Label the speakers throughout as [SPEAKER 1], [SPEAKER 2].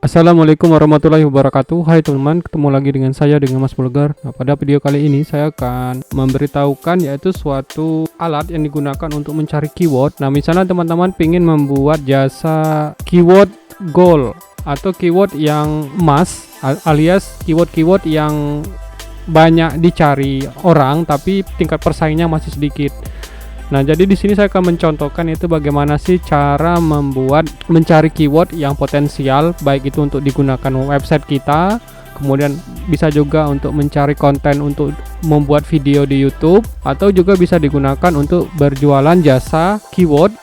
[SPEAKER 1] Assalamualaikum warahmatullahi wabarakatuh. Hai teman-teman, ketemu lagi dengan saya dengan Mas Bulgar. Nah, pada video kali ini saya akan memberitahukan yaitu suatu alat yang digunakan untuk mencari keyword. Nah, misalnya teman-teman ingin membuat jasa keyword gold atau keyword yang emas alias keyword-keyword yang banyak dicari orang tapi tingkat persaingnya masih sedikit. Nah, jadi di sini saya akan mencontohkan itu bagaimana sih cara mencari keyword yang potensial, baik itu untuk digunakan website kita, kemudian bisa juga untuk mencari konten untuk membuat video di YouTube, atau juga bisa digunakan untuk berjualan jasa keyword,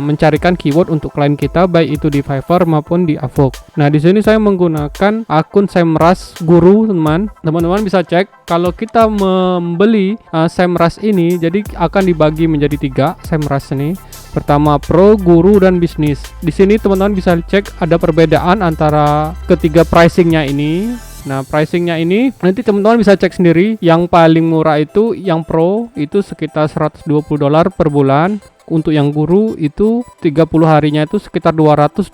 [SPEAKER 1] mencarikan keyword untuk klien kita, baik itu di Fiverr maupun di Upwork. Nah, di sini saya menggunakan akun Semrush Guru, teman. Teman-teman bisa cek kalau kita membeli Semrush ini, jadi akan dibagi menjadi 3 Semrush ini. Pertama Pro, Guru, dan Bisnis. Di sini teman-teman bisa cek ada perbedaan antara ketiga pricingnya ini. Nah, pricingnya ini nanti teman-teman bisa cek sendiri. Yang paling murah itu yang Pro itu sekitar $120 per bulan. Untuk yang Guru itu 30 harinya itu sekitar 229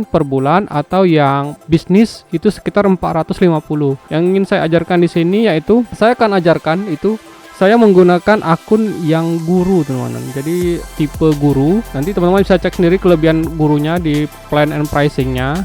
[SPEAKER 1] per bulan, atau yang Bisnis itu sekitar 450. Yang ingin saya ajarkan di sini yaitu saya akan ajarkan itu saya menggunakan akun yang Guru, teman-teman. Jadi tipe Guru. Nanti teman-teman bisa cek sendiri kelebihan Gurunya di plan and pricingnya.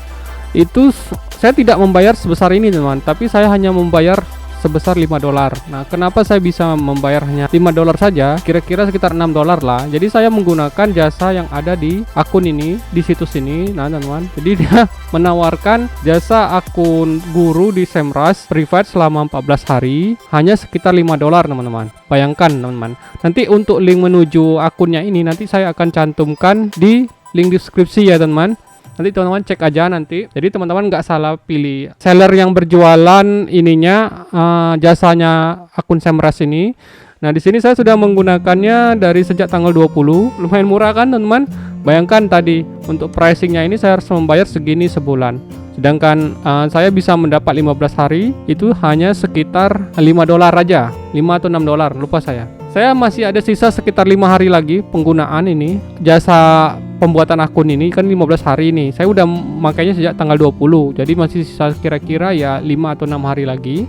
[SPEAKER 1] Itu saya tidak membayar sebesar ini, teman-teman, tapi saya hanya membayar sebesar $5. Nah, kenapa saya bisa membayar hanya $5 saja? Kira-kira sekitar $6 lah. Jadi saya menggunakan jasa yang ada di akun ini, di situs ini. Nah, teman-teman, jadi dia menawarkan jasa akun Guru di Semrush private selama 14 hari hanya sekitar $5, teman-teman. Bayangkan, teman-teman. Nanti untuk link menuju akunnya ini nanti saya akan cantumkan di link deskripsi ya, teman-teman. Nanti teman-teman cek aja nanti. Jadi teman-teman nggak salah pilih seller yang berjualan ininya, jasanya akun Semrush ini. Nah, di sini saya sudah menggunakannya dari sejak tanggal 20. Lumayan murah kan, teman-teman? Bayangkan tadi untuk pricingnya ini saya harus membayar segini sebulan. Sedangkan saya bisa mendapat 15 hari itu hanya sekitar $5 aja. 5 atau $6, lupa saya. Saya masih ada sisa sekitar 5 hari lagi penggunaan ini. Jasa pembuatan akun ini kan 15 hari nih. Saya udah makanya sejak tanggal 20. Jadi masih sisa kira-kira ya 5 atau 6 hari lagi.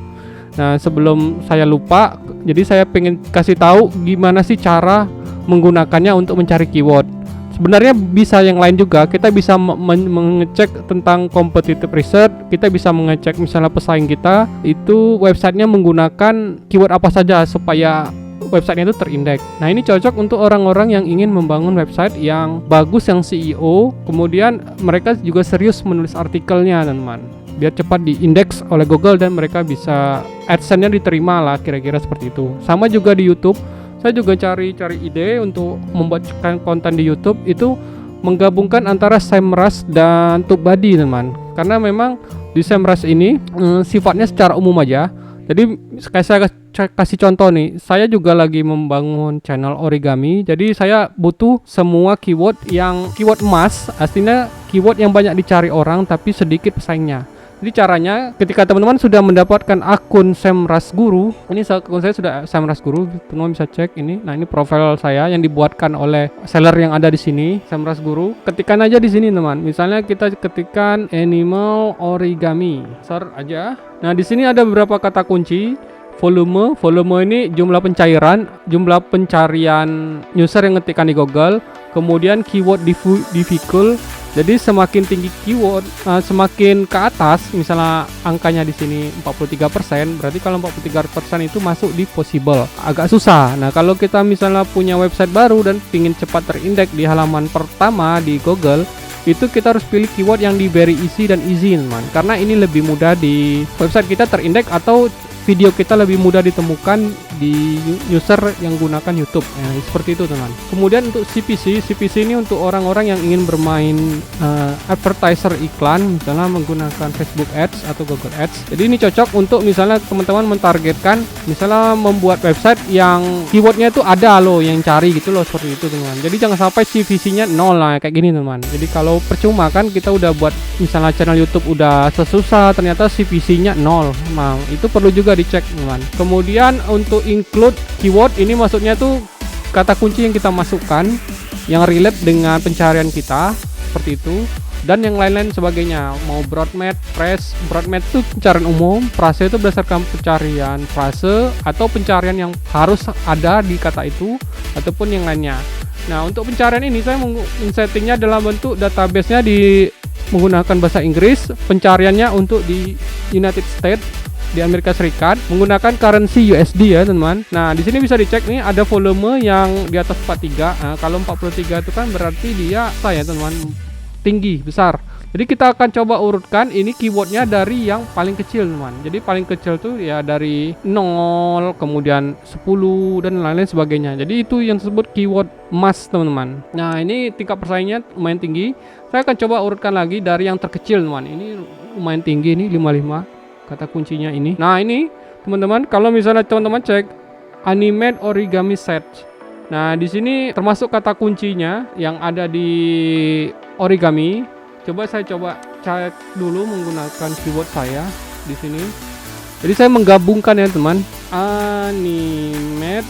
[SPEAKER 1] Nah, sebelum saya lupa, jadi saya pengen kasih tahu gimana sih cara menggunakannya untuk mencari keyword. Sebenarnya bisa yang lain juga. Kita bisa mengecek tentang competitive research. Kita bisa mengecek misalnya pesaing kita itu websitenya menggunakan keyword apa saja supaya websitenya itu terindeks. Nah, ini cocok untuk orang-orang yang ingin membangun website yang bagus, yang SEO. Kemudian mereka juga serius menulis artikelnya, teman-teman, biar cepat diindeks oleh Google dan mereka bisa AdSense-nya diterima lah, kira-kira seperti itu. Sama juga di YouTube. Saya juga cari ide untuk membuat konten di YouTube itu menggabungkan antara Semrush dan TubeBuddy, teman. Karena memang di Semrush ini sifatnya secara umum aja. Jadi kayak saya kasih contoh nih, saya juga lagi membangun channel origami. Jadi saya butuh semua keyword emas, artinya keyword yang banyak dicari orang tapi sedikit pesaingnya. Jadi caranya ketika teman-teman sudah mendapatkan akun Semrush Guru, ini akun saya sudah Semrush Guru, teman-teman bisa cek ini. Nah, ini profil saya yang dibuatkan oleh seller yang ada di sini, Semrush Guru. Ketikkan aja di sini, teman. Misalnya kita ketikkan animal origami, search aja. Nah, di sini ada beberapa kata kunci. Volume ini jumlah pencarian user yang ngetikkan di Google. Kemudian keyword difficult. Jadi semakin tinggi keyword, semakin ke atas, misalnya angkanya di sini 43%, berarti kalau 43% itu masuk di possible, agak susah. Nah, kalau kita misalnya punya website baru dan ingin cepat terindeks di halaman pertama di Google, itu kita harus pilih keyword yang di very easy dan easy, teman. Karena ini lebih mudah di website kita terindeks, atau video kita lebih mudah ditemukan di user yang gunakan YouTube. Nah, seperti itu, teman. Kemudian untuk CPC ini untuk orang-orang yang ingin bermain advertiser iklan, misalnya menggunakan Facebook Ads atau Google Ads. Jadi ini cocok untuk misalnya teman-teman mentargetkan, misalnya membuat website yang keywordnya itu ada loh yang cari gitu loh, seperti itu, teman. Jadi jangan sampai CPC-nya 0 lah kayak gini, teman. Jadi kalau percuma kan kita udah buat misalnya channel YouTube udah sesusah, ternyata CPC-nya 0. Nah, itu perlu juga dicek, teman. Kemudian untuk include keyword ini maksudnya tuh kata kunci yang kita masukkan yang relate dengan pencarian kita, seperti itu. dan yang lain-lain sebagainya. Mau broadmat, phrase, broadmat itu pencarian umum, phrase itu berdasarkan pencarian frase atau pencarian yang harus ada di kata itu ataupun yang lainnya. Nah, untuk pencarian ini saya men-settingnya dalam bentuk database-nya menggunakan bahasa Inggris, pencariannya untuk di United States, di Amerika Serikat, menggunakan currency USD ya teman. Nah, di sini bisa dicek nih ada volume yang di atas 43. Nah, kalau 43 itu kan berarti dia teman, tinggi, besar. Jadi kita akan coba urutkan ini keywordnya dari yang paling kecil teman. Jadi paling kecil tuh ya dari 0, kemudian 10 dan lain-lain sebagainya. Jadi itu yang disebut keyword emas teman-teman. Nah, ini tingkat persaingannya lumayan tinggi. Saya akan coba urutkan lagi dari yang terkecil teman. Ini lumayan tinggi nih 55 kata kuncinya ini. Nah, ini teman-teman kalau misalnya teman-teman cek animate origami search. Nah, di sini termasuk kata kuncinya yang ada di origami. Saya coba cek dulu menggunakan keyword saya di sini. Jadi saya menggabungkan ya teman, animate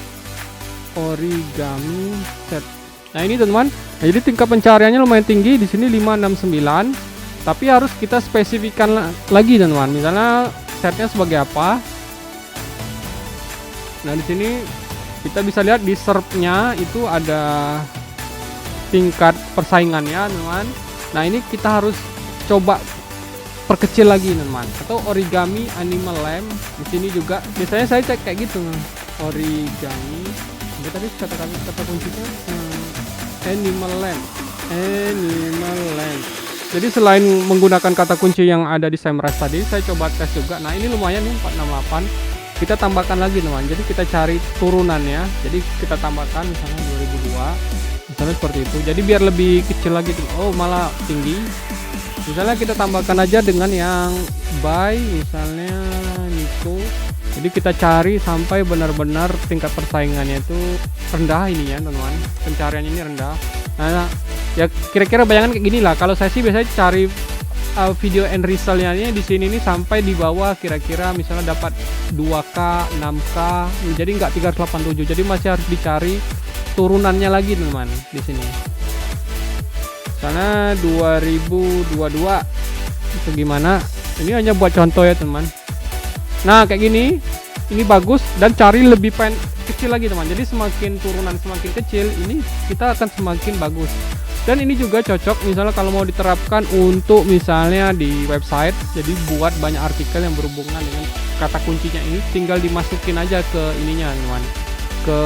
[SPEAKER 1] origami set. Nah, ini teman. Nah, jadi tingkat pencariannya lumayan tinggi di sini 569. Tapi harus kita spesifikkan lagi teman. Misalnya setnya sebagai apa. Nah, di sini kita bisa lihat di SERP-nya itu ada tingkat persaingannya teman. Nah, ini kita harus coba perkecil lagi teman. Atau origami animal lamp. Di sini juga biasanya saya cek kayak gitu. Origami. Ini tadi kata kuncinya animal lamp. Animal lamp. Jadi selain menggunakan kata kunci yang ada di SEMrush tadi, saya coba tes juga. Nah, ini lumayan nih 468. Kita tambahkan lagi teman. Jadi kita cari turunannya. Jadi kita tambahkan misalnya 2002. Misalnya seperti itu. Jadi biar lebih kecil lagi. Oh, malah tinggi. Misalnya kita tambahkan aja dengan yang by, misalnya Nico. Jadi kita cari sampai benar-benar tingkat persaingannya itu rendah ini ya teman-teman. Pencariannya ini rendah. Nah, ya kira-kira bayangan kayak gini lah. Kalau saya sih biasanya cari video end result-nya ini di sini nih sampai di bawah kira-kira misalnya dapat 2K, 6K. Jadi nggak 387. Jadi masih harus dicari turunannya lagi teman di sini. Sana 2022 itu gimana? Ini hanya buat contoh ya teman. Nah, kayak gini, ini bagus dan cari lebih kecil lagi teman. Jadi semakin turunan semakin kecil, ini kita akan semakin bagus. Dan ini juga cocok misalnya kalau mau diterapkan untuk misalnya di website. Jadi buat banyak artikel yang berhubungan dengan kata kuncinya ini, tinggal dimasukin aja ke ininya teman, ke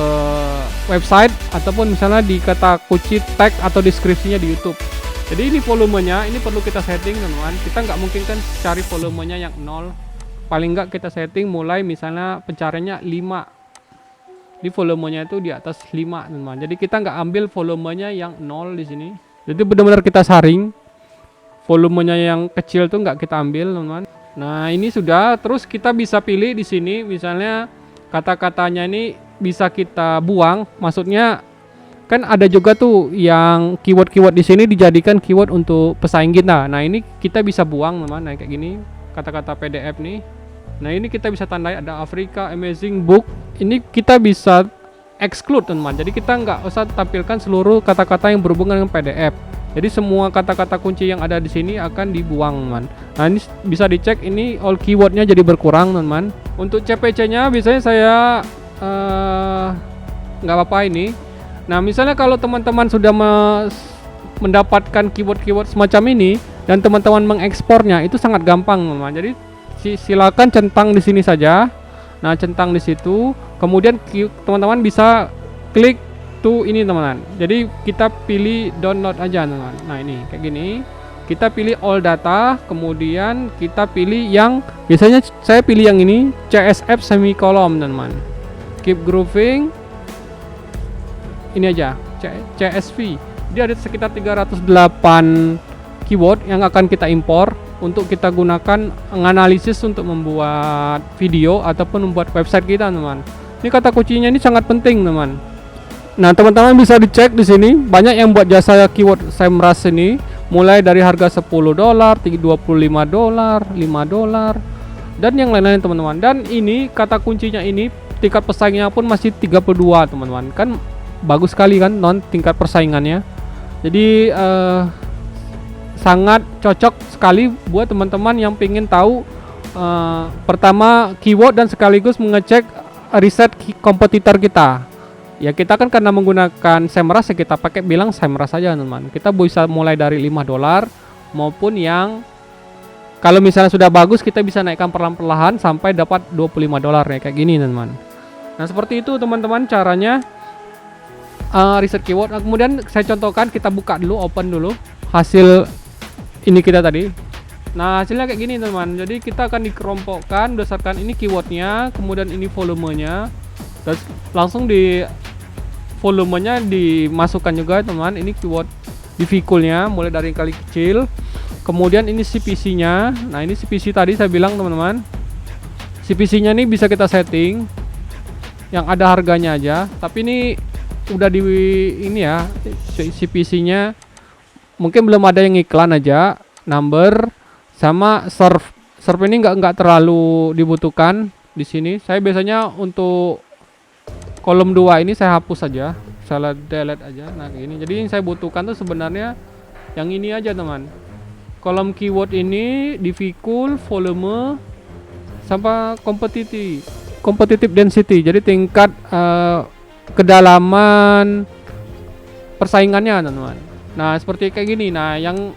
[SPEAKER 1] website ataupun misalnya di kata kunci tag atau deskripsinya di YouTube. Jadi ini volumenya, ini perlu kita setting teman-teman. Kita nggak mungkin kan cari volumenya yang 0. Paling nggak kita setting mulai misalnya pencariannya 5. Di volumenya itu di atas 5 teman-teman. Jadi kita nggak ambil volumenya yang 0 di sini. Jadi benar-benar kita saring. Volumenya yang kecil tuh nggak kita ambil teman-teman. Nah, ini sudah. Terus kita bisa pilih di sini misalnya kata-katanya ini bisa kita buang, maksudnya kan ada juga tuh yang keyword-keyword di sini dijadikan keyword untuk pesaing kita. Nah, ini kita bisa buang teman. Nah, kayak gini kata-kata PDF nih. Nah, ini kita bisa tandai ada Afrika, amazing book. Ini kita bisa exclude teman. Jadi kita nggak usah tampilkan seluruh kata-kata yang berhubungan dengan PDF. Jadi semua kata-kata kunci yang ada di sini akan dibuang teman. Nah, ini bisa dicek ini all keywordnya jadi berkurang teman. Untuk CPC-nya biasanya saya nggak apa-apa ini. Nah, misalnya kalau teman-teman sudah mendapatkan keyword-keyword semacam ini dan teman-teman mengekspornya itu sangat gampang teman. Jadi silakan centang di sini saja. Nah, centang di situ. Kemudian teman-teman bisa klik to ini teman-teman. Jadi kita pilih download aja teman-teman. Nah, ini kayak gini. Kita pilih all data, kemudian kita pilih yang biasanya saya pilih yang ini CSF semikolon teman-teman. Keep grooving. Ini aja CSV. Dia ada sekitar 308 keyword yang akan kita impor untuk kita gunakan menganalisis untuk membuat video ataupun membuat website kita teman. Ini kata kuncinya ini sangat penting teman. Nah, teman-teman bisa dicek di sini banyak yang buat jasa keyword SEMrush ini mulai dari harga $10, $25, $5 dan yang lain-lain teman-teman. Dan ini kata kuncinya ini tingkat pesaingnya pun masih 32 teman-teman. Kan bagus sekali kan tingkat persaingannya. Jadi sangat cocok sekali buat teman-teman yang pengen tahu pertama keyword dan sekaligus mengecek riset kompetitor kita. Ya kita kan karena menggunakan SEMrush ya kita pakai bilang SEMrush saja teman-teman. Kita bisa mulai dari $5 maupun yang kalau misalnya sudah bagus kita bisa naikkan perlahan-lahan sampai dapat $25 ya kayak gini teman-teman. Nah seperti itu teman-teman caranya riset keyword. Nah, kemudian saya contohkan, kita buka dulu, open dulu hasil ini kita tadi. Nah hasilnya kayak gini teman-teman. Jadi kita akan dikelompokkan berdasarkan ini keywordnya, kemudian ini volumenya, terus langsung di volumenya dimasukkan juga teman. Ini keyword difficult-nya mulai dari yang kali kecil. Kemudian ini CPC-nya. Nah ini CPC tadi saya bilang teman-teman. CPC-nya ini bisa kita setting yang ada harganya aja. Tapi ini udah di ini ya CPC-nya. Mungkin belum ada yang iklan aja. Number sama serve ini nggak terlalu dibutuhkan di sini. Saya biasanya untuk kolom 2 ini saya hapus saja, saya delete aja. Nah kayak gini. Jadi yang saya butuhkan tuh sebenarnya yang ini aja teman. Kolom keyword ini difficult, volume, sama competitive density. Jadi tingkat kedalaman persaingannya teman-teman. Nah seperti kayak gini. Nah yang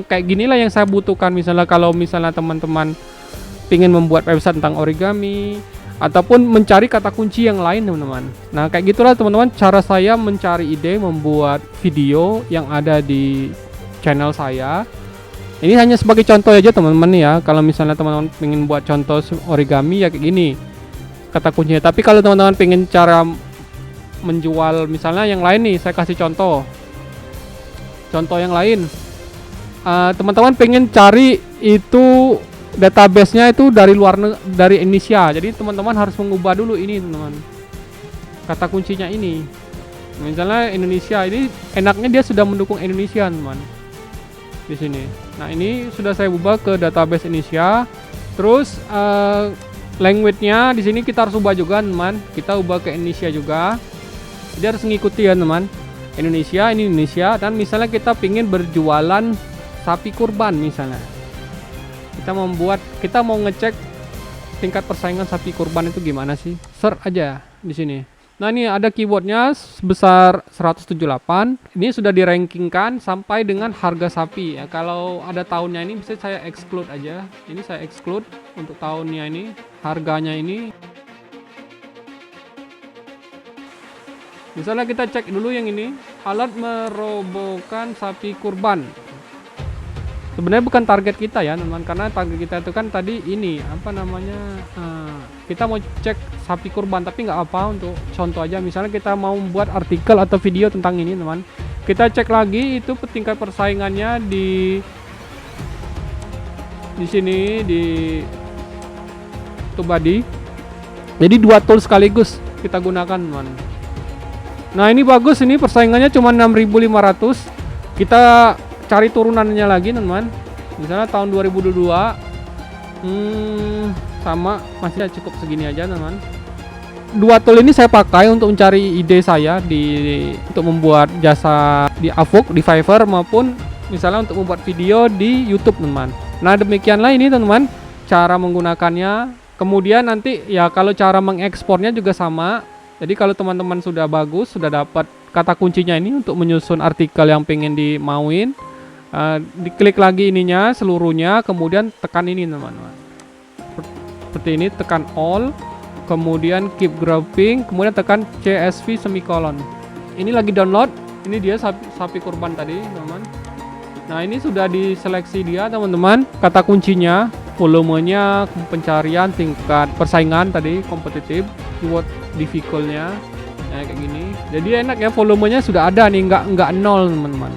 [SPEAKER 1] kayak ginilah yang saya butuhkan. Misalnya kalau misalnya teman-teman ingin membuat website tentang origami ataupun mencari kata kunci yang lain teman-teman. Nah kayak gitulah teman-teman cara saya mencari ide membuat video yang ada di channel saya. Ini hanya sebagai contoh aja teman-teman ya. Kalau misalnya teman-teman ingin buat contoh origami ya kayak gini kata kuncinya. Tapi kalau teman-teman pengen cara menjual misalnya yang lain nih, saya kasih contoh yang lain. Teman-teman pengen cari itu database-nya itu dari dari Indonesia. Jadi teman-teman harus mengubah dulu ini teman-teman. Kata kuncinya ini. Misalnya Indonesia ini enaknya dia sudah mendukung Indonesia teman. Di sini. Nah, ini sudah saya ubah ke database Indonesia. Terus language-nya di sini kita harus ubah juga teman. Kita ubah ke Indonesia juga. Dia harus mengikuti ya teman. Indonesia, ini Indonesia, dan misalnya kita pingin berjualan sapi kurban misalnya. Kita mau ngecek tingkat persaingan sapi kurban itu gimana sih? Search aja di sini. Nah, ini ada keywordnya sebesar 178. Ini sudah dirankingkan sampai dengan harga sapi ya. Kalau ada tahunnya ini bisa saya exclude aja. Ini saya exclude untuk tahunnya ini, harganya ini. Misalnya kita cek dulu yang ini, alat merobohkan sapi kurban. Sebenarnya bukan target kita ya teman, karena target kita itu kan tadi ini apa namanya, kita mau cek sapi kurban, tapi nggak apa, untuk contoh aja. Misalnya kita mau membuat artikel atau video tentang ini teman, kita cek lagi itu tingkat persaingannya di sini di TubeBuddy. Jadi 2 tool sekaligus kita gunakan teman. Nah ini bagus, ini persaingannya cuma 6.500. Kita cari turunannya lagi teman. Misalnya tahun 2022 sama, masih cukup segini aja teman. 2 tool ini saya pakai untuk mencari ide saya untuk membuat jasa di Upwork, di Fiverr, maupun misalnya untuk membuat video di YouTube teman. Nah demikianlah ini teman cara menggunakannya. Kemudian nanti ya kalau cara mengekspornya juga sama. Jadi kalau teman-teman sudah bagus, sudah dapat kata kuncinya ini untuk menyusun artikel yang pengen dimauin, diklik lagi ininya seluruhnya, kemudian tekan ini teman-teman. Seperti ini, tekan all, kemudian keep grouping, kemudian tekan CSV semikolon. Ini lagi download, ini dia sapi kurban tadi teman. Nah ini sudah diseleksi dia teman-teman, kata kuncinya, volumenya, pencarian, tingkat persaingan tadi, kompetitif, keyword difficult-nya, kayak gini. Jadi enak ya, volumenya sudah ada nih, nggak nol teman-teman.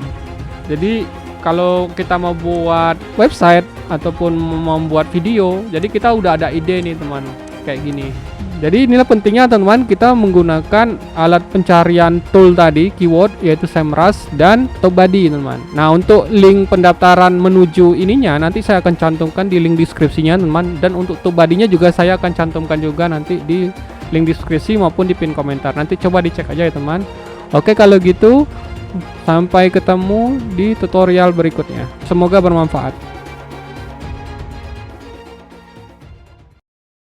[SPEAKER 1] Jadi kalau kita mau buat website ataupun membuat video, jadi kita udah ada ide nih teman, kayak gini. Jadi inilah pentingnya teman-teman, kita menggunakan alat pencarian tool tadi, keyword, yaitu SEMrush dan TubeBuddy teman-teman. Nah untuk link pendaftaran menuju ininya nanti saya akan cantumkan di link deskripsinya teman, dan untuk TubeBuddy-nya juga saya akan cantumkan juga nanti di link deskripsi maupun di pin komentar. Nanti coba dicek aja ya teman. Oke kalau gitu Sampai ketemu di tutorial berikutnya. Semoga bermanfaat.